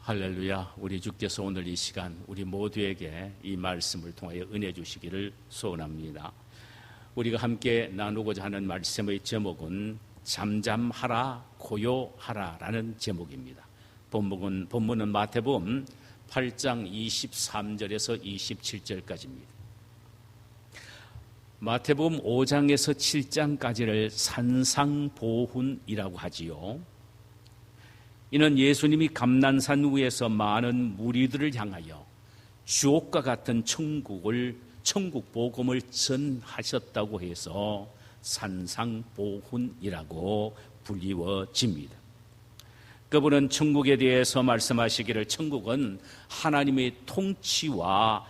할렐루야. 우리 주께서 오늘 이 시간 우리 모두에게 이 말씀을 통하여 은혜 주시기를 소원합니다. 우리가 함께 나누고자 하는 말씀의 제목은 잠잠하라 고요하라 라는 제목입니다. 본문은 마태복음 8장 23절에서 27절까지입니다. 마태복음 5장에서 7장까지를 산상보훈이라고 하지요. 이는 예수님이 감난산 위에서 많은 무리들을 향하여 주옥과 같은 천국 복음을 전하셨다고 해서 산상보훈이라고 불리워집니다. 그분은 천국에 대해서 말씀하시기를 천국은 하나님의 통치와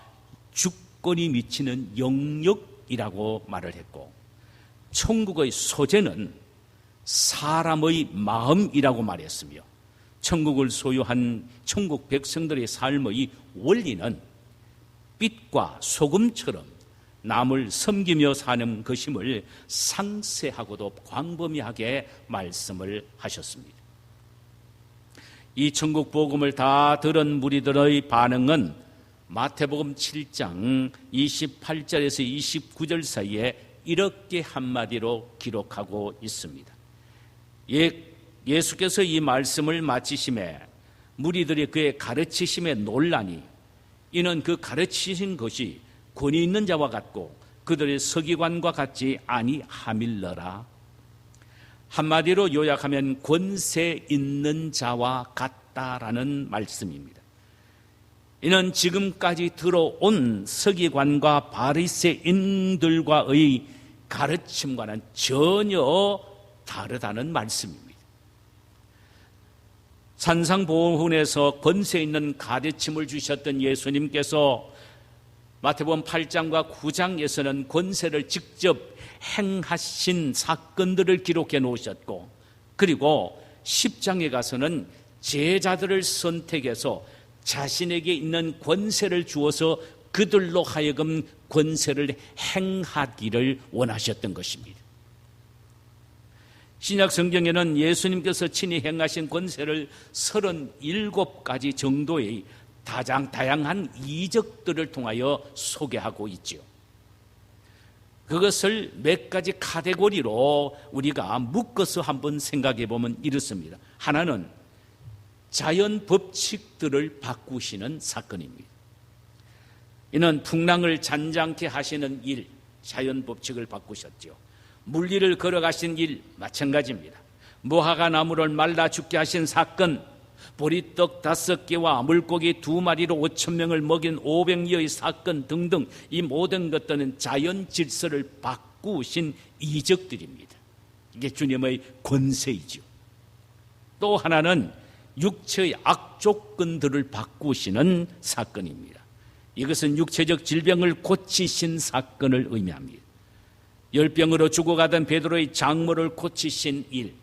주권이 미치는 영역이라고 말을 했고, 천국의 소재는 사람의 마음이라고 말했으며, 천국을 소유한 천국 백성들의 삶의 원리는 빛과 소금처럼 남을 섬기며 사는 것임을 상세하고도 광범위하게 말씀을 하셨습니다. 이 천국 복음을 다 들은 무리들의 반응은 마태복음 7장 28절에서 29절 사이에 이렇게 한마디로 기록하고 있습니다. 예수께서 이 말씀을 마치심에 무리들이 그의 가르치심에 놀라니 이는 그 가르치신 것이 권위 있는 자와 같고 그들의 서기관과 같지 아니함일러라. 한마디로 요약하면 권세 있는 자와 같다라는 말씀입니다. 이는 지금까지 들어온 서기관과 바리새인들과의 가르침과는 전혀 다르다는 말씀입니다. 산상보훈에서 권세 있는 가르침을 주셨던 예수님께서 마태복음 8장과 9장에서는 권세를 직접 행하신 사건들을 기록해 놓으셨고, 그리고 10장에 가서는 제자들을 선택해서 자신에게 있는 권세를 주어서 그들로 하여금 권세를 행하기를 원하셨던 것입니다. 신약 성경에는 예수님께서 친히 행하신 권세를 37가지 정도의 다양한 이적들을 통하여 소개하고 있죠. 그것을 몇 가지 카테고리로 우리가 묶어서 한번 생각해 보면 이렇습니다. 하나는 자연 법칙들을 바꾸시는 사건입니다. 이는 풍랑을 잔잔케 하시는 일, 자연 법칙을 바꾸셨죠. 물리를 걸어가신 일 마찬가지입니다. 무화과 나무를 말라 죽게 하신 사건, 보리떡 5개와 물고기 2마리로 5,000명을 먹인 500여의 사건 등등, 이 모든 것들은 자연 질서를 바꾸신 이적들입니다. 이게 주님의 권세이죠. 또 하나는 육체의 악조건들을 바꾸시는 사건입니다. 이것은 육체적 질병을 고치신 사건을 의미합니다. 열병으로 죽어가던 베드로의 장모를 고치신 일,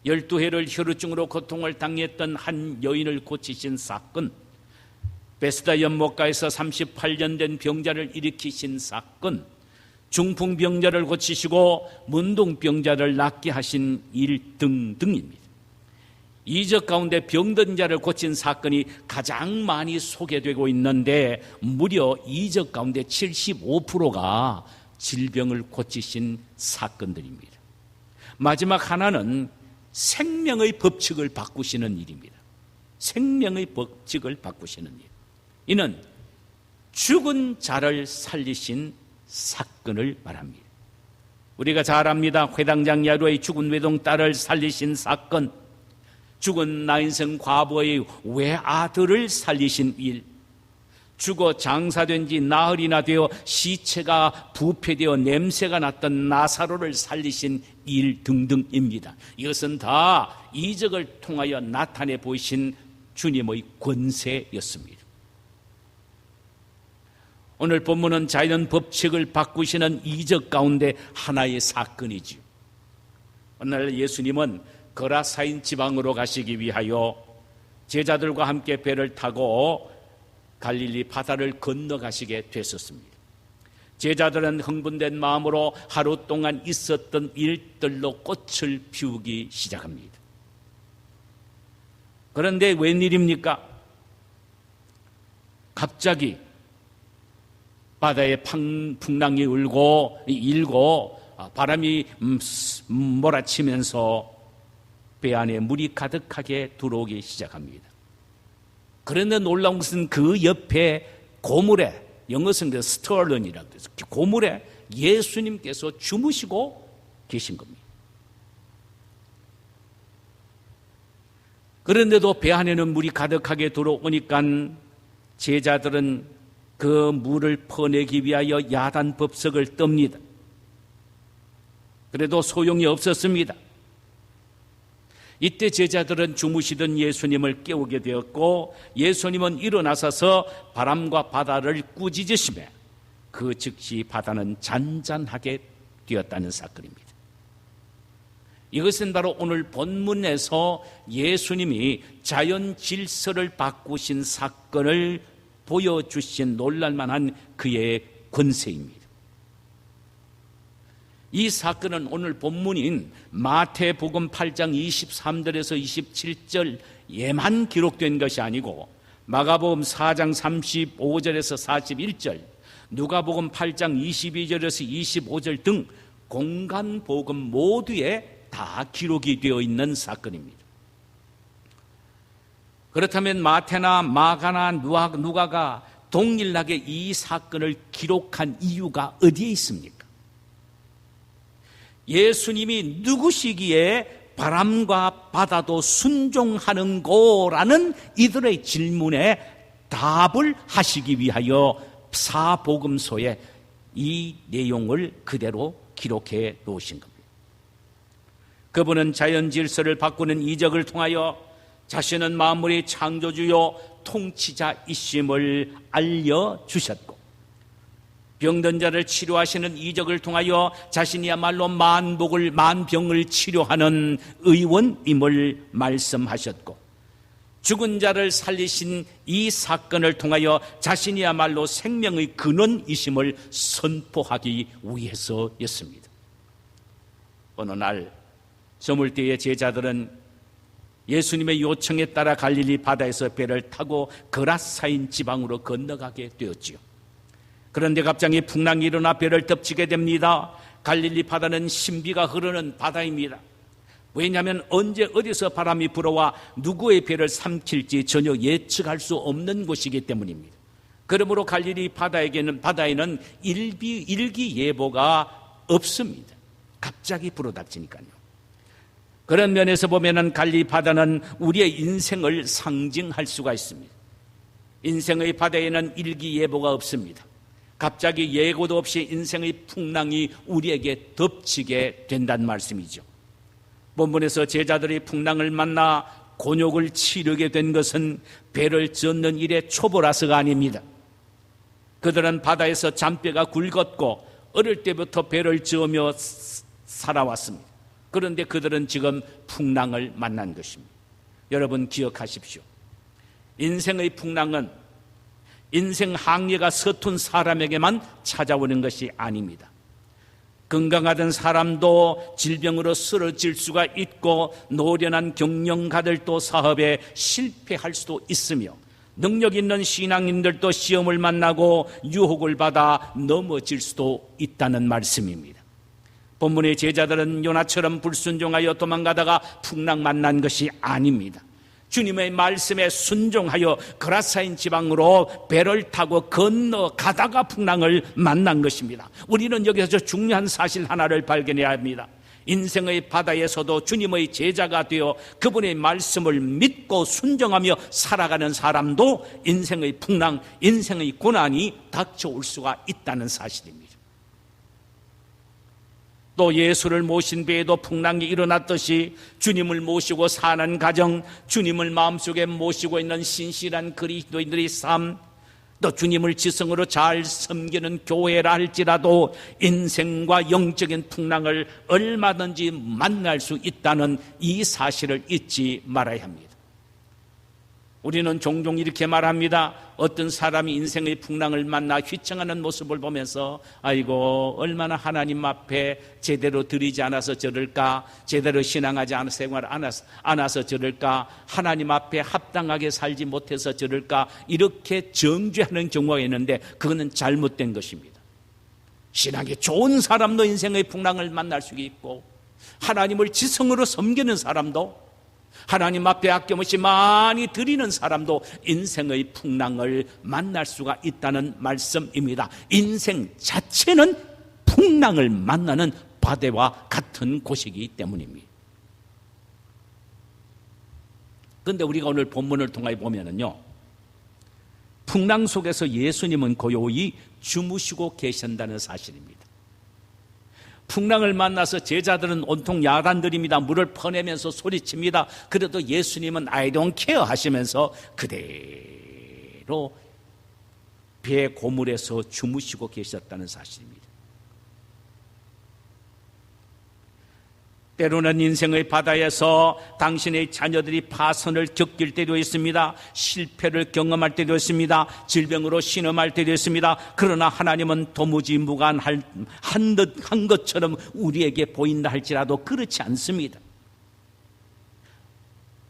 12해를 혈우증으로 고통을 당했던 한 여인을 고치신 사건, 베스다 연못가에서 38년 된 병자를 일으키신 사건, 중풍병자를 고치시고 문둥병자를 낫게 하신 일 등등입니다. 이적 가운데 병든 자를 고친 사건이 가장 많이 소개되고 있는데, 무려 이적 가운데 75%가 질병을 고치신 사건들입니다. 마지막 하나는 생명의 법칙을 바꾸시는 일입니다. 생명의 법칙을 바꾸시는 일. 이는 죽은 자를 살리신 사건을 말합니다. 우리가 잘 압니다. 회당장 야루의 죽은 외동딸을 살리신 사건, 죽은 나인성 과부의 외아들을 살리신 일, 죽어 장사된 지 나흘이나 되어 시체가 부패되어 냄새가 났던 나사로를 살리신 일 등등입니다. 이것은 다 이적을 통하여 나타내 보이신 주님의 권세였습니다. 오늘 본문은 자연 법칙을 바꾸시는 이적 가운데 하나의 사건이지요. 오늘 예수님은 거라사인 지방으로 가시기 위하여 제자들과 함께 배를 타고 갈릴리 바다를 건너가시게 됐었습니다. 제자들은 흥분된 마음으로 하루 동안 있었던 일들로 꽃을 피우기 시작합니다. 그런데 웬일입니까? 갑자기 바다에 풍랑이 일고 바람이 몰아치면서 배 안에 물이 가득하게 들어오기 시작합니다. 그런데 놀라운 것은 그 옆에 고물에, 영어성에서 스터런이라고 해서 고물에 예수님께서 주무시고 계신 겁니다. 그런데도 배 안에는 물이 가득하게 들어오니까 제자들은 그 물을 퍼내기 위하여 야단법석을 떱니다. 그래도 소용이 없었습니다. 이때 제자들은 주무시던 예수님을 깨우게 되었고, 예수님은 일어나셔서 바람과 바다를 꾸짖으시며 그 즉시 바다는 잔잔하게 되었다는 사건입니다. 이것은 바로 오늘 본문에서 예수님이 자연 질서를 바꾸신 사건을 보여주신 놀랄만한 그의 권세입니다. 이 사건은 오늘 본문인 마태복음 8장 23절에서 27절에만 기록된 것이 아니고 마가복음 4장 35절에서 41절, 누가복음 8장 22절에서 25절 등 공간복음 모두에 다 기록이 되어 있는 사건입니다. 그렇다면 마태나 마가나 누가가 동일하게 이 사건을 기록한 이유가 어디에 있습니까? 예수님이 누구시기에 바람과 바다도 순종하는 거라는 이들의 질문에 답을 하시기 위하여 사복음서에 이 내용을 그대로 기록해 놓으신 겁니다. 그분은 자연 질서를 바꾸는 이적을 통하여 자신은 만물의 창조주요 통치자이심을 알려주셨고, 병든 자를 치료하시는 이적을 통하여 자신이야말로 만병을 치료하는 의원임을 말씀하셨고, 죽은 자를 살리신 이 사건을 통하여 자신이야말로 생명의 근원이심을 선포하기 위해서였습니다. 어느 날 저물 때의 제자들은 예수님의 요청에 따라 갈릴리 바다에서 배를 타고 그라사인 지방으로 건너가게 되었지요. 그런데 갑자기 풍랑이 일어나 배를 덮치게 됩니다. 갈릴리 바다는 신비가 흐르는 바다입니다. 왜냐하면 언제 어디서 바람이 불어와 누구의 배를 삼킬지 전혀 예측할 수 없는 곳이기 때문입니다. 그러므로 갈릴리 바다에는 일기예보가 없습니다. 갑자기 불어닥치니까요. 그런 면에서 보면 갈릴리 바다는 우리의 인생을 상징할 수가 있습니다. 인생의 바다에는 일기예보가 없습니다. 갑자기 예고도 없이 인생의 풍랑이 우리에게 덮치게 된다는 말씀이죠. 본문에서 제자들이 풍랑을 만나 곤욕을 치르게 된 것은 배를 젓는 일의 초보라서가 아닙니다. 그들은 바다에서 잔뼈가 굵었고 어릴 때부터 배를 저으며 살아왔습니다. 그런데 그들은 지금 풍랑을 만난 것입니다. 여러분 기억하십시오. 인생의 풍랑은 인생 항해가 서툰 사람에게만 찾아오는 것이 아닙니다. 건강하던 사람도 질병으로 쓰러질 수가 있고, 노련한 경영가들도 사업에 실패할 수도 있으며, 능력 있는 신앙인들도 시험을 만나고 유혹을 받아 넘어질 수도 있다는 말씀입니다. 본문의 제자들은 요나처럼 불순종하여 도망가다가 풍랑 만난 것이 아닙니다. 주님의 말씀에 순종하여 그라사인 지방으로 배를 타고 건너가다가 풍랑을 만난 것입니다. 우리는 여기서 중요한 사실 하나를 발견해야 합니다. 인생의 바다에서도 주님의 제자가 되어 그분의 말씀을 믿고 순종하며 살아가는 사람도 인생의 풍랑, 인생의 고난이 닥쳐올 수가 있다는 사실입니다. 또 예수를 모신 배에도 풍랑이 일어났듯이 주님을 모시고 사는 가정, 주님을 마음속에 모시고 있는 신실한 그리스도인들의 삶, 또 주님을 지성으로 잘 섬기는 교회라 할지라도 인생과 영적인 풍랑을 얼마든지 만날 수 있다는 이 사실을 잊지 말아야 합니다. 우리는 종종 이렇게 말합니다. 어떤 사람이 인생의 풍랑을 만나 휘청하는 모습을 보면서 아이고 얼마나 하나님 앞에 제대로 드리지 않아서 저럴까, 제대로 신앙하지 않아서 생활 않아서 저럴까, 하나님 앞에 합당하게 살지 못해서 저럴까, 이렇게 정죄하는 경우가 있는데 그거는 잘못된 것입니다. 신앙이 좋은 사람도 인생의 풍랑을 만날 수 있고, 하나님을 지성으로 섬기는 사람도, 하나님 앞에 아낌없이 많이 드리는 사람도 인생의 풍랑을 만날 수가 있다는 말씀입니다. 인생 자체는 풍랑을 만나는 바다와 같은 곳이기 때문입니다. 그런데 우리가 오늘 본문을 통해 보면은요, 풍랑 속에서 예수님은 고요히 주무시고 계신다는 사실입니다. 풍랑을 만나서 제자들은 온통 야단들입니다. 물을 퍼내면서 소리칩니다. 그래도 예수님은 I don't care 하시면서 그대로 배 고물에서 주무시고 계셨다는 사실입니다. 때로는 인생의 바다에서 당신의 자녀들이 파선을 겪을 때도 있습니다. 실패를 경험할 때도 있습니다. 질병으로 신음할 때도 있습니다. 그러나 하나님은 도무지 무관한 것처럼 우리에게 보인다 할지라도 그렇지 않습니다.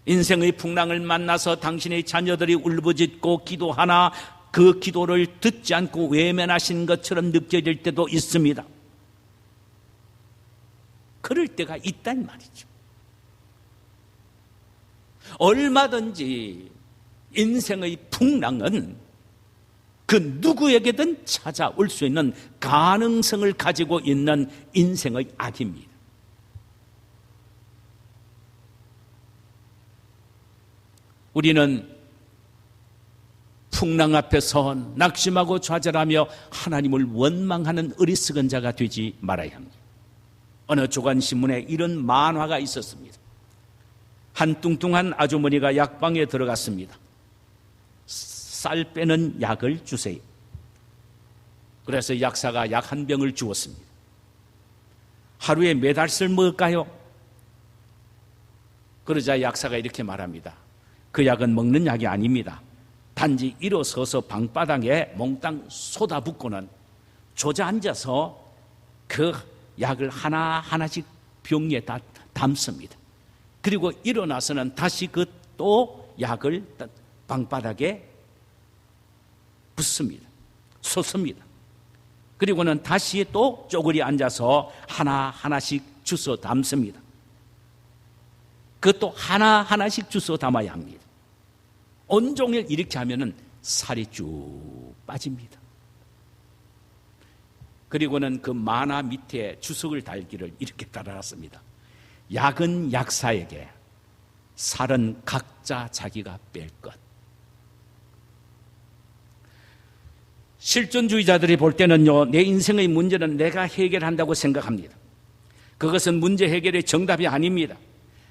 인생의 풍랑을 만나서 당신의 자녀들이 울부짖고 기도하나 그 기도를 듣지 않고 외면하신 것처럼 느껴질 때도 있습니다. 그럴 때가 있단 말이죠. 얼마든지 인생의 풍랑은 그 누구에게든 찾아올 수 있는 가능성을 가지고 있는 인생의 악입니다. 우리는 풍랑 앞에서 낙심하고 좌절하며 하나님을 원망하는 어리석은 자가 되지 말아야 합니다. 어느 조간신문에 이런 만화가 있었습니다. 한 뚱뚱한 아주머니가 약방에 들어갔습니다. 쌀 빼는 약을 주세요. 그래서 약사가 약 한 병을 주었습니다. 하루에 몇 알씩 먹을까요? 그러자 약사가 이렇게 말합니다. 그 약은 먹는 약이 아닙니다. 단지 일어서서 방바닥에 몽땅 쏟아붓고는 조자앉아서 그 약을 하나하나씩 병에 다 담습니다. 그리고 일어나서는 다시 그 또 약을 방바닥에 붓습니다. 쏟습니다. 그리고는 다시 또 쪼그리 앉아서 하나하나씩 주워 담습니다. 그것도 하나하나씩 주워 담아야 합니다. 온종일 이렇게 하면은 살이 쭉 빠집니다. 그리고는 그 만화 밑에 주석을 달기를 이렇게 달아놨습니다. 약은 약사에게, 살은 각자 자기가 뺄 것. 실존주의자들이 볼 때는요, 내 인생의 문제는 내가 해결한다고 생각합니다. 그것은 문제 해결의 정답이 아닙니다.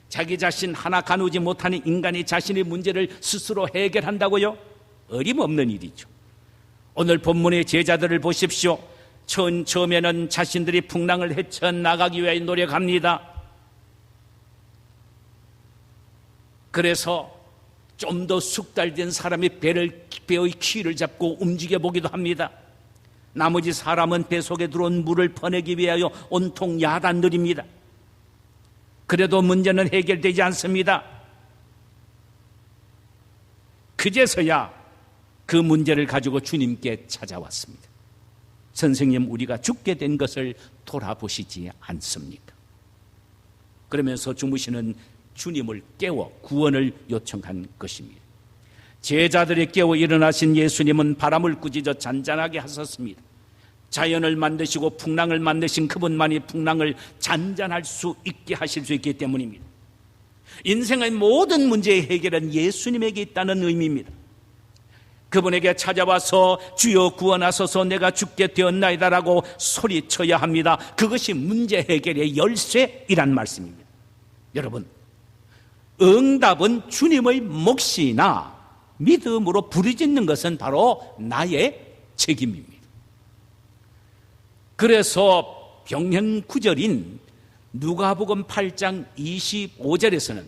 자기 자신 하나 가누지 못하는 인간이 자신의 문제를 스스로 해결한다고요? 어림없는 일이죠. 오늘 본문의 제자들을 보십시오. 처음에는 자신들이 풍랑을 헤쳐나가기 위해 노력합니다. 그래서 좀 더 숙달된 사람이 배의 키를 잡고 움직여 보기도 합니다. 나머지 사람은 배 속에 들어온 물을 퍼내기 위하여 온통 야단들입니다. 그래도 문제는 해결되지 않습니다. 그제서야 그 문제를 가지고 주님께 찾아왔습니다. 선생님, 우리가 죽게 된 것을 돌아보시지 않습니까? 그러면서 주무시는 주님을 깨워 구원을 요청한 것입니다. 제자들이 깨워 일어나신 예수님은 바람을 꾸짖어 잔잔하게 하셨습니다. 자연을 만드시고 풍랑을 만드신 그분만이 풍랑을 잔잔할 수 있게 하실 수 있기 때문입니다. 인생의 모든 문제의 해결은 예수님에게 있다는 의미입니다. 그분에게 찾아와서 주여 구원하소서 내가 죽게 되었나이다라고 소리쳐야 합니다. 그것이 문제 해결의 열쇠이란 말씀입니다. 여러분, 응답은 주님의 몫이나 믿음으로 부르짖는 것은 바로 나의 책임입니다. 그래서 병행 구절인 누가복음 8장 25절에서는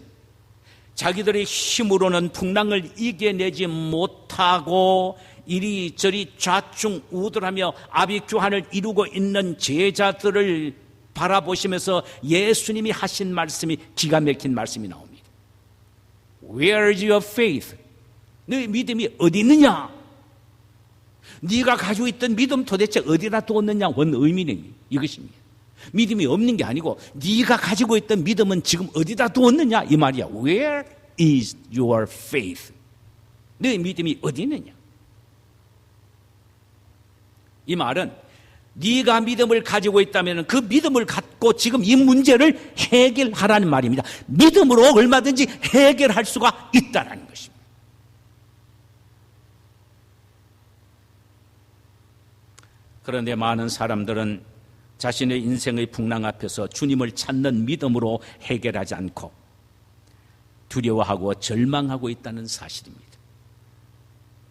자기들의 힘으로는 풍랑을 이겨내지 못하고 이리저리 좌충우돌하며 아비규환을 이루고 있는 제자들을 바라보시면서 예수님이 하신 말씀이 기가 막힌 말씀이 나옵니다. Where is your faith? 너의 믿음이 어디 있느냐? 네가 가지고 있던 믿음 도대체 어디다 두었느냐? 원 의미는 이것입니다. 믿음이 없는 게 아니고 네가 가지고 있던 믿음은 지금 어디다 두었느냐? 이 말이야. Where is your faith? 너의 믿음이 어디 있느냐? 이 말은 네가 믿음을 가지고 있다면 그 믿음을 갖고 지금 이 문제를 해결하라는 말입니다. 믿음으로 얼마든지 해결할 수가 있다는 것입니다. 그런데 많은 사람들은 자신의 인생의 풍랑 앞에서 주님을 찾는 믿음으로 해결하지 않고 두려워하고 절망하고 있다는 사실입니다.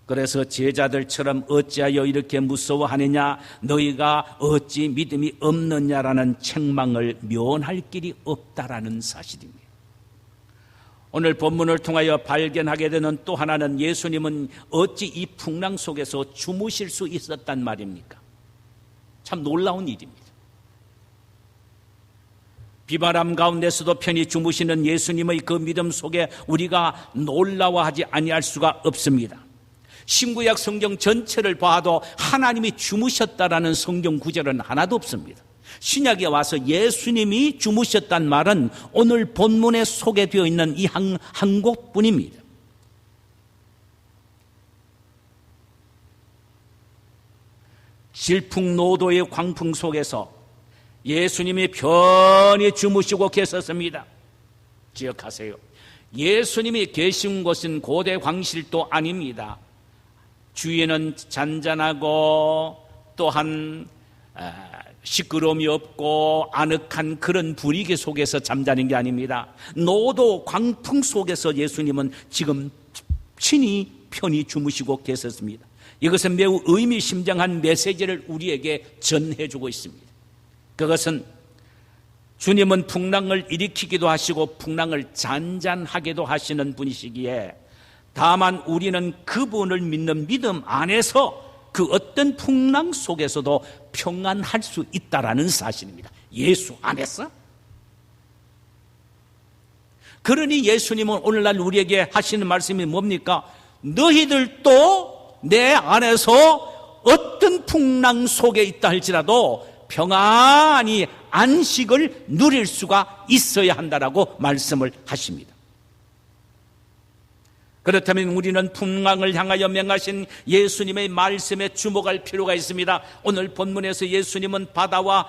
그래서 제자들처럼 어찌하여 이렇게 무서워하느냐, 너희가 어찌 믿음이 없느냐라는 책망을 면할 길이 없다라는 사실입니다. 오늘 본문을 통하여 발견하게 되는 또 하나는 예수님은 어찌 이 풍랑 속에서 주무실 수 있었단 말입니까? 참 놀라운 일입니다. 비바람 가운데서도 편히 주무시는 예수님의 그 믿음 속에 우리가 놀라워하지 아니할 수가 없습니다. 신구약 성경 전체를 봐도 하나님이 주무셨다라는 성경 구절은 하나도 없습니다. 신약에 와서 예수님이 주무셨단 말은 오늘 본문에 소개되어 있는 이 한 곳뿐입니다. 질풍노도의 광풍 속에서 예수님이 편히 주무시고 계셨습니다. 기억하세요. 예수님이 계신 곳은 고대 광실도 아닙니다. 주위에는 잔잔하고 또한 시끄러움이 없고 아늑한 그런 분위기 속에서 잠자는 게 아닙니다. 노도 광풍 속에서 예수님은 지금 친히 편히 주무시고 계셨습니다. 이것은 매우 의미심장한 메시지를 우리에게 전해주고 있습니다. 그것은 주님은 풍랑을 일으키기도 하시고 풍랑을 잔잔하게도 하시는 분이시기에 다만 우리는 그분을 믿는 믿음 안에서 그 어떤 풍랑 속에서도 평안할 수 있다라는 사실입니다. 예수 안에서. 그러니 예수님은 오늘날 우리에게 하시는 말씀이 뭡니까? 너희들도 내 안에서 어떤 풍랑 속에 있다 할지라도 평안히 안식을 누릴 수가 있어야 한다라고 말씀을 하십니다. 그렇다면 우리는 풍랑을 향하여 명하신 예수님의 말씀에 주목할 필요가 있습니다. 오늘 본문에서 예수님은 바다와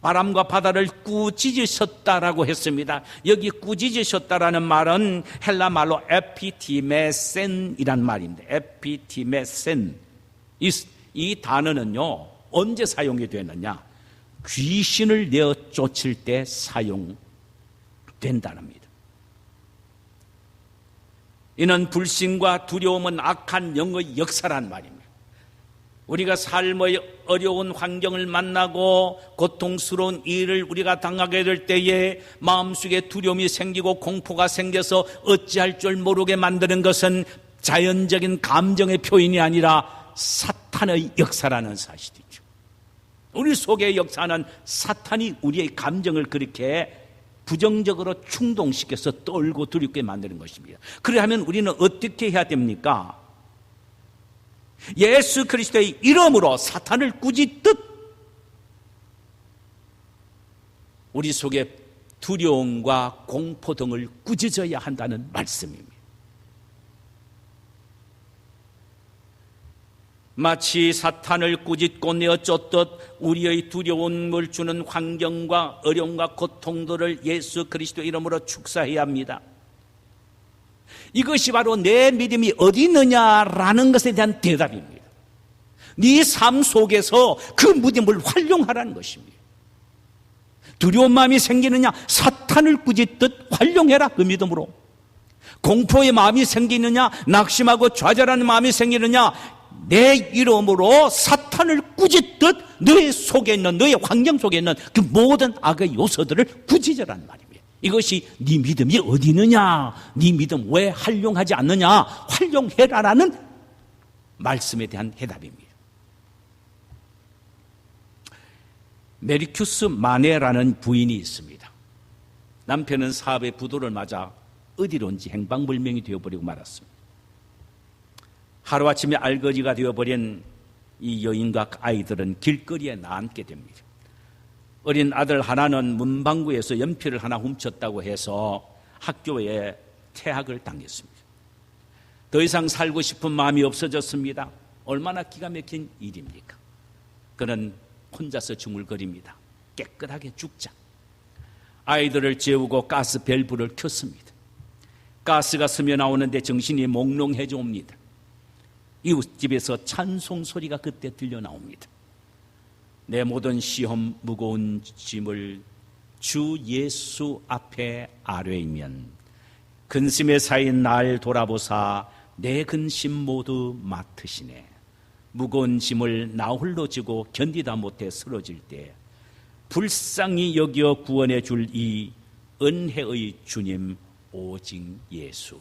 바람과 바다를 꾸짖으셨다라고 했습니다. 여기 꾸짖으셨다라는 말은 헬라 말로 에피티메센이란 말입니다. 에피티메센. 이 단어는요, 언제 사용이 되느냐? 귀신을 내어 쫓을 때 사용된다랍니다. 이는 불신과 두려움은 악한 영의 역사란 말입니다. 우리가 삶의 어려운 환경을 만나고 고통스러운 일을 우리가 당하게 될 때에 마음속에 두려움이 생기고 공포가 생겨서 어찌할 줄 모르게 만드는 것은 자연적인 감정의 표현이 아니라 사탄의 역사라는 사실이죠. 우리 속의 역사는 사탄이 우리의 감정을 그렇게 부정적으로 충동시켜서 떨고 두렵게 만드는 것입니다. 그러면 우리는 어떻게 해야 됩니까? 예수 그리스도의 이름으로 사탄을 꾸짖듯 우리 속에 두려움과 공포 등을 꾸짖어야 한다는 말씀입니다. 마치 사탄을 꾸짖고 내어 쫓듯 우리의 두려움을 주는 환경과 어려움과 고통들을 예수 그리스도의 이름으로 축사해야 합니다. 이것이 바로 내 믿음이 어디 있느냐라는 것에 대한 대답입니다. 네 삶 속에서 그 믿음을 활용하라는 것입니다. 두려운 마음이 생기느냐? 사탄을 꾸짖듯 활용해라, 그 믿음으로. 공포의 마음이 생기느냐? 낙심하고 좌절하는 마음이 생기느냐? 내 이름으로 사탄을 꾸짖듯 너의 속에 있는, 너의 환경 속에 있는 그 모든 악의 요소들을 꾸짖으라는 말입니다. 이것이 네 믿음이 어디 있느냐, 네 믿음 왜 활용하지 않느냐, 활용해라라는 말씀에 대한 해답입니다. 메리큐스 마네라는 부인이 있습니다. 남편은 사업의 부도를 맞아 어디론지 행방불명이 되어버리고 말았습니다. 하루아침에 알거지가 되어버린 이 여인과 아이들은 길거리에 나앉게 됩니다. 어린 아들 하나는 문방구에서 연필을 하나 훔쳤다고 해서 학교에 퇴학을 당했습니다. 더 이상 살고 싶은 마음이 없어졌습니다. 얼마나 기가 막힌 일입니까? 그는 혼자서 중얼거립니다. 깨끗하게 죽자. 아이들을 재우고 가스 밸브를 켰습니다. 가스가 스며 나오는데 정신이 몽롱해져 옵니다. 이웃집에서 찬송 소리가 그때 들려 나옵니다. 내 모든 시험 무거운 짐을 주 예수 앞에 아뢰이면 근심에 쌓인 날 돌아보사 내 근심 모두 맡으시네. 무거운 짐을 나 홀로 지고 견디다 못해 쓰러질 때 불쌍히 여겨 구원해 줄 이 은혜의 주님 오직 예수.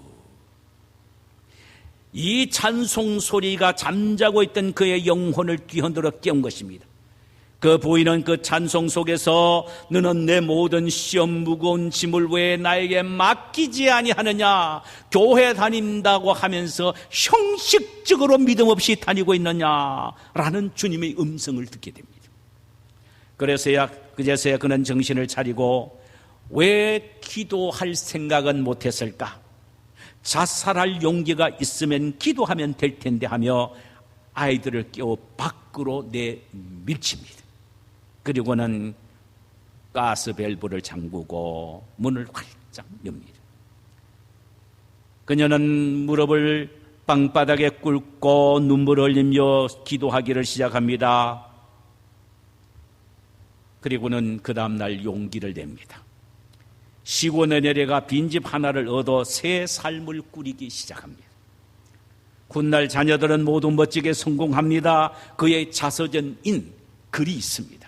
이 찬송 소리가 잠자고 있던 그의 영혼을 뒤흔들어 깨운 것입니다. 그 부인은 그 찬송 속에서 너는 내 모든 시험 무거운 짐을 왜 나에게 맡기지 아니하느냐, 교회 다닌다고 하면서 형식적으로 믿음 없이 다니고 있느냐라는 주님의 음성을 듣게 됩니다. 그제서야 그는 정신을 차리고 왜 기도할 생각은 못했을까? 자살할 용기가 있으면 기도하면 될 텐데 하며 아이들을 깨워 밖으로 내밀칩니다. 그리고는 가스 밸브를 잠그고 문을 활짝 엽니다. 그녀는 무릎을 땅바닥에 꿇고 눈물을 흘리며 기도하기를 시작합니다. 그리고는 그 다음날 용기를 냅니다. 쉬고 내려가 빈집 하나를 얻어 새 삶을 꾸리기 시작합니다. 훗날 자녀들은 모두 멋지게 성공합니다. 그의 자서전인 글이 있습니다.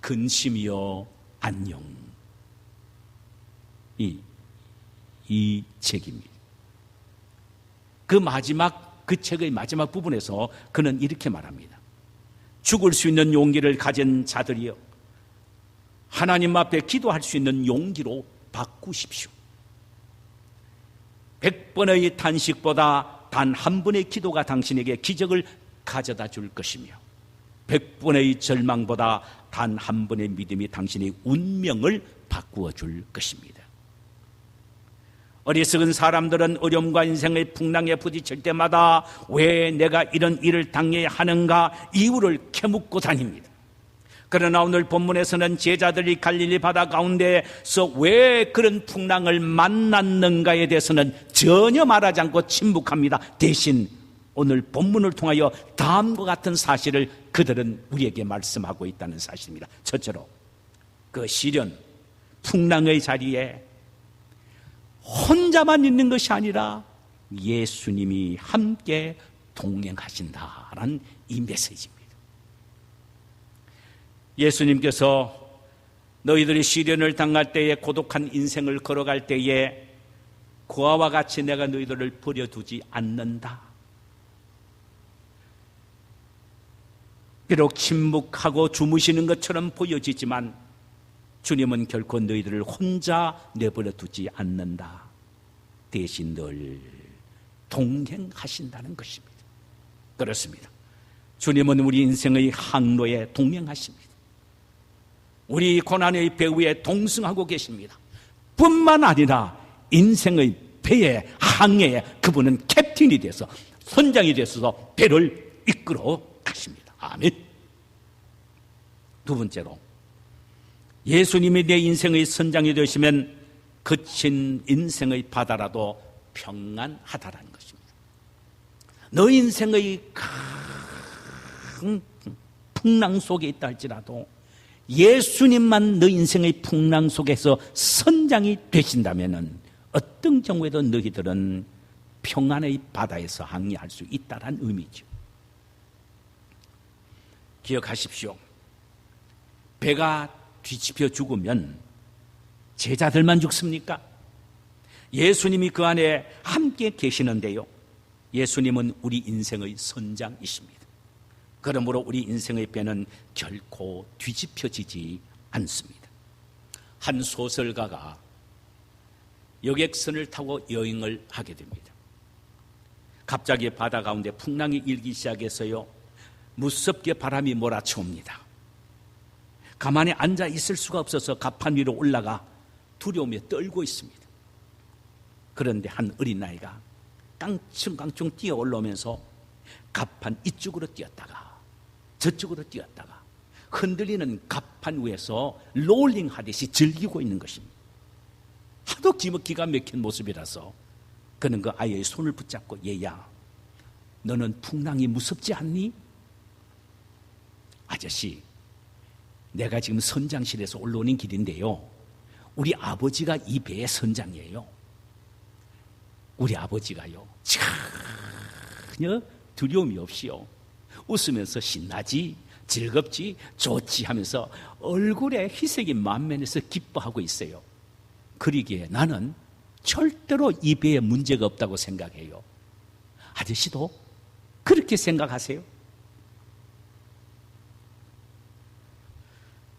근심이여 안녕. 이 책입니다. 그 책의 마지막 부분에서 그는 이렇게 말합니다. 죽을 수 있는 용기를 가진 자들이여, 하나님 앞에 기도할 수 있는 용기로 바꾸십시오. 100번의 탄식보다 단 한 번의 기도가 당신에게 기적을 가져다 줄 것이며 100번의 절망보다 단 한 번의 믿음이 당신의 운명을 바꾸어 줄 것입니다. 어리석은 사람들은 어려움과 인생의 풍랑에 부딪힐 때마다 왜 내가 이런 일을 당해야 하는가 이유를 캐묻고 다닙니다. 그러나 오늘 본문에서는 제자들이 갈릴리 바다 가운데서 왜 그런 풍랑을 만났는가에 대해서는 전혀 말하지 않고 침묵합니다. 대신 오늘 본문을 통하여 다음과 같은 사실을 그들은 우리에게 말씀하고 있다는 사실입니다. 첫째로 그 시련, 풍랑의 자리에 혼자만 있는 것이 아니라 예수님이 함께 동행하신다라는 이 메시지입니다. 예수님께서 너희들이 시련을 당할 때에, 고독한 인생을 걸어갈 때에 그와 같이 내가 너희들을 버려두지 않는다. 비록 침묵하고 주무시는 것처럼 보여지지만 주님은 결코 너희들을 혼자 내버려 두지 않는다. 대신 늘 동행하신다는 것입니다. 그렇습니다. 주님은 우리 인생의 항로에 동행하십니다. 우리 고난의 배후에 동승하고 계십니다. 뿐만 아니라 인생의 배에, 항해에 그분은 캡틴이 돼서, 선장이 되어서 배를 이끌어 가십니다. 아멘. 두 번째로, 예수님이 내 인생의 선장이 되시면 거친 인생의 바다라도 평안하다라는 것입니다. 너 인생의 큰 풍랑 속에 있다 할지라도 예수님만 너 인생의 풍랑 속에서 선장이 되신다면 어떤 경우에도 너희들은 평안의 바다에서 항해할 수 있다는 의미죠. 기억하십시오. 배가 뒤집혀 죽으면 제자들만 죽습니까? 예수님이 그 안에 함께 계시는데요. 예수님은 우리 인생의 선장이십니다. 그러므로 우리 인생의 배는 결코 뒤집혀지지 않습니다. 한 소설가가 여객선을 타고 여행을 하게 됩니다. 갑자기 바다 가운데 풍랑이 일기 시작해서요, 무섭게 바람이 몰아쳐옵니다. 가만히 앉아 있을 수가 없어서 갑판 위로 올라가 두려움에 떨고 있습니다. 그런데 한 어린아이가 깡충깡충 뛰어 올라오면서 갑판 이쪽으로 뛰었다가 저쪽으로 뛰었다가 흔들리는 갑판 위에서 롤링 하듯이 즐기고 있는 것입니다. 하도 기가 막힌 모습이라서 그는 그 아이의 손을 붙잡고, 얘야, 너는 풍랑이 무섭지 않니? 아저씨, 내가 지금 선장실에서 올라오는 길인데요, 우리 아버지가 이 배의 선장이에요. 우리 아버지가요, 전혀 두려움이 없이요, 웃으면서 신나지, 즐겁지, 좋지 하면서 얼굴에 희색이 만면에서 기뻐하고 있어요. 그러기에 나는 절대로 이 배에 문제가 없다고 생각해요. 아저씨도 그렇게 생각하세요?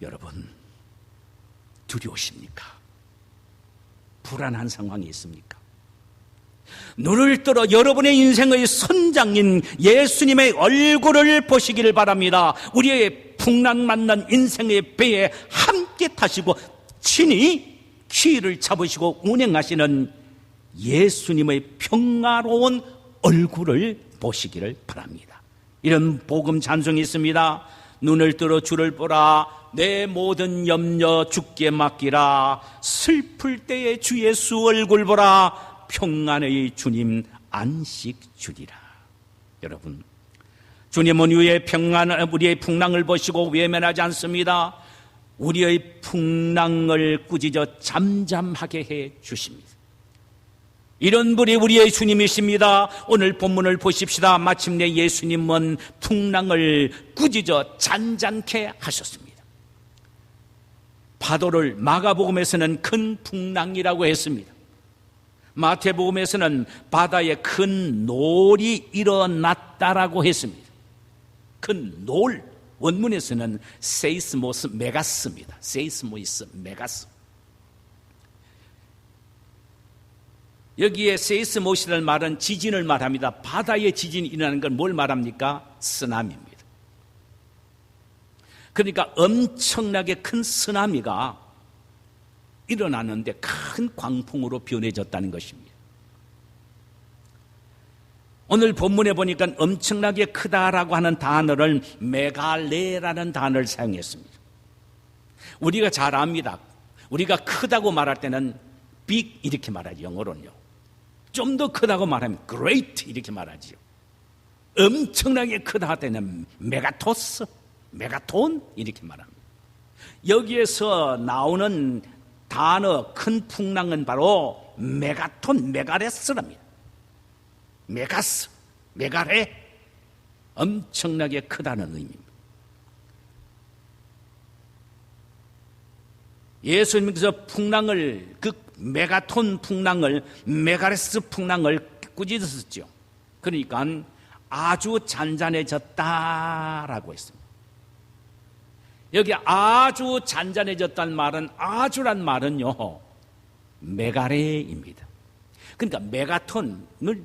여러분, 두려우십니까? 불안한 상황이 있습니까? 눈을 떠러 여러분의 인생의 선장인 예수님의 얼굴을 보시기를 바랍니다. 우리의 풍랑 만난 인생의 배에 함께 타시고 친히 키를 잡으시고 운행하시는 예수님의 평화로운 얼굴을 보시기를 바랍니다. 이런 복음 찬송이 있습니다. 눈을 뜨러 주를 보라, 내 모든 염려 주께 맡기라, 슬플 때에 주 예수 얼굴 보라, 평안의 주님 안식 주리라. 여러분, 주님은 우리의 풍랑을 보시고 외면하지 않습니다. 우리의 풍랑을 꾸짖어 잠잠하게 해 주십니다. 이런 분이 우리의 주님이십니다. 오늘 본문을 보십시다. 마침내 예수님은 풍랑을 꾸짖어 잔잔케 하셨습니다. 파도를 마가복음에서는 큰 풍랑이라고 했습니다. 마태복음에서는 바다에 큰 놀이 일어났다라고 했습니다. 큰 놀, 원문에서는 세이스모스 메가스입니다. 세이스모이스 메가스. 여기에 세이스모시라는 말은 지진을 말합니다. 바다에 지진이 일어나는 건 뭘 말합니까? 쓰나미입니다. 그러니까 엄청나게 큰 쓰나미가 일어나는데 큰 광풍으로 변해졌다는 것입니다. 오늘 본문에 보니까 엄청나게 크다라고 하는 단어를 메갈레라는 단어를 사용했습니다. 우리가 잘 압니다. 우리가 크다고 말할 때는 big 이렇게 말하죠. 영어로는요. 좀 더 크다고 말하면 great 이렇게 말하죠. 엄청나게 크다 할 때는 메가토스, 메가톤 이렇게 말합니다. 여기에서 나오는 단어 큰 풍랑은 바로 메가톤, 메가레스랍니다. 메가스, 메가레, 엄청나게 크다는 의미입니다. 예수님께서 풍랑을, 그 메가톤 풍랑을, 메가레스 풍랑을 꾸짖으셨죠. 그러니까 아주 잔잔해졌다라고 했습니다. 여기 아주 잔잔해졌다는 말은, 아주란 말은요, 메가레입니다. 그러니까 메가톤을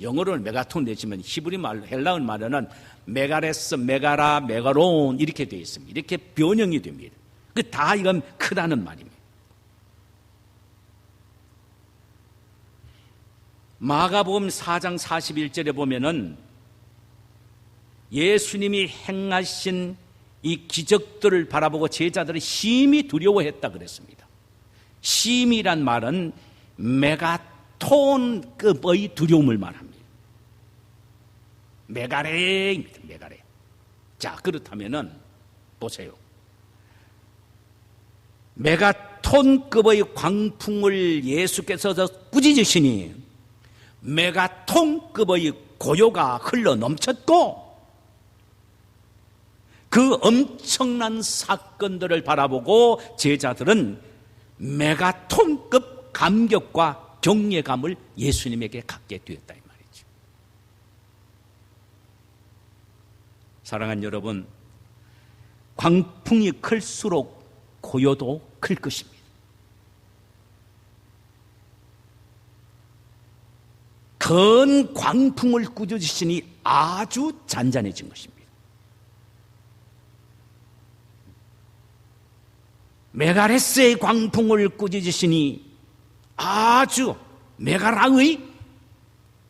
영어로는 메가톤 되지만 히브리 말로, 헬라어 말로는 메가레스, 메가라, 메가론 이렇게 되어 있습니다. 이렇게 변형이 됩니다. 그 다 이건 크다는 말입니다. 마가복음 4장 41절에 보면은 예수님이 행하신 이 기적들을 바라보고 제자들이 심히 두려워했다 그랬습니다. 심이란 말은 메가톤급의 두려움을 말합니다. 메가레입니다. 메가레. 자, 그렇다면은 보세요. 메가톤급의 광풍을 예수께서 꾸짖으시니 메가톤급의 고요가 흘러 넘쳤고, 그 엄청난 사건들을 바라보고 제자들은 메가톤급 감격과 경외감을 예수님에게 갖게 되었다 이 말이죠. 사랑하는 여러분, 광풍이 클수록 고요도 클 것입니다. 큰 광풍을 꾸짖으시니 아주 잔잔해진 것입니다. 메가레스의 광풍을 꾸짖으시니 아주 메가라의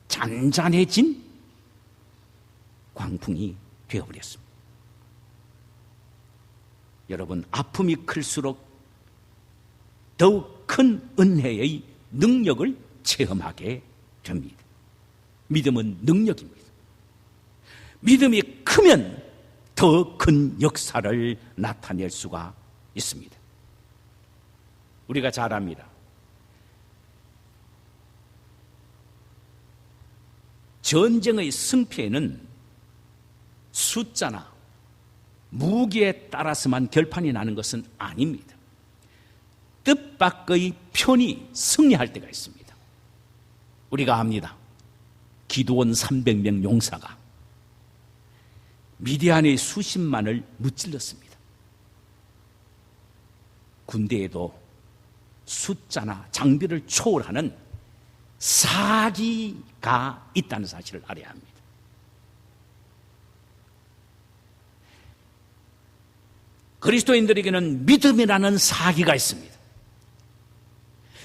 잔잔해진 광풍이 되어버렸습니다. 여러분, 아픔이 클수록 더욱 큰 은혜의 능력을 체험하게 됩니다. 믿음은 능력입니다. 믿음이 크면 더 큰 역사를 나타낼 수가 있습니다. 우리가 잘 압니다. 전쟁의 승패는 숫자나 무기에 따라서만 결판이 나는 것은 아닙니다. 뜻밖의 편이 승리할 때가 있습니다. 우리가 압니다. 기드온 300명 용사가 미디안의 수십만을 무찔렀습니다. 군대에도 숫자나 장비를 초월하는 사기가 있다는 사실을 알아야 합니다. 그리스도인들에게는 믿음이라는 사기가 있습니다.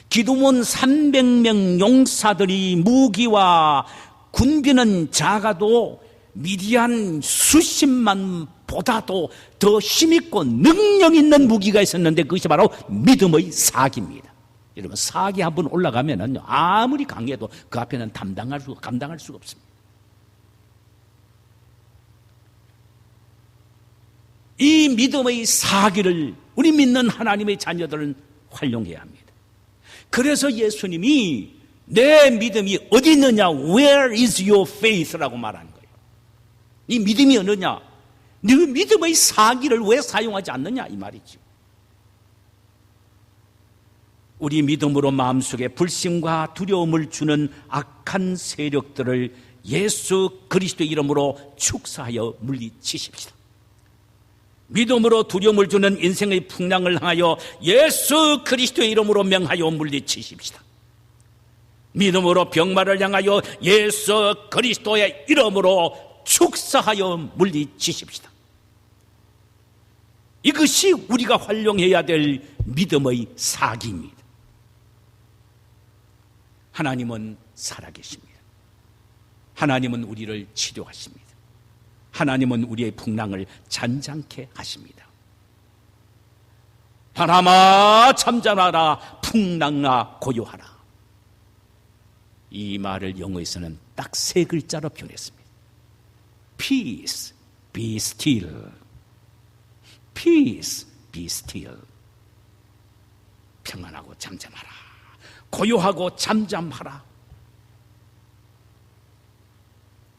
기드온 300명 용사들이 무기와 군비는 작아도 미디안 수십만보다도 더 힘있고 능력 있는 무기가 있었는데 그것이 바로 믿음의 사기입니다. 여러분, 사기 한번 올라가면 아무리 강해도 그 앞에는 감당할 수가 없습니다. 이 믿음의 사기를 우리 믿는 하나님의 자녀들은 활용해야 합니다. 그래서 예수님이 내 믿음이 어디 있느냐? Where is your faith라고 말하는 거예요. 이 믿음이 어느냐? 네 믿음의 사기를 왜 사용하지 않느냐? 이 말이죠. 우리 믿음으로 마음속에 불신과 두려움을 주는 악한 세력들을 예수 그리스도의 이름으로 축사하여 물리치십시다. 믿음으로 두려움을 주는 인생의 풍랑을 향하여 예수 그리스도의 이름으로 명하여 물리치십시다. 믿음으로 병마를 향하여 예수 그리스도의 이름으로 축사하여 물리치십시다. 이것이 우리가 활용해야 될 믿음의 사기입니다. 하나님은 살아계십니다. 하나님은 우리를 치료하십니다. 하나님은 우리의 풍랑을 잔잔케 하십니다. 바람아 잠잠하라, 풍랑아 고요하라. 이 말을 영어에서는 딱 3글자로 표현했습니다. Peace, be still. Peace, be still. 평안하고 잠잠하라. 고요하고 잠잠하라.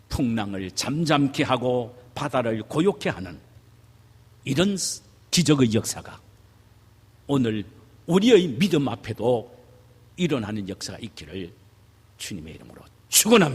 풍랑을 잠잠케 하고 바다를 고요케 하는 이런 기적의 역사가 오늘 우리의 믿음 앞에도 일어나는 역사가 있기를 주님의 이름으로 축원합니다.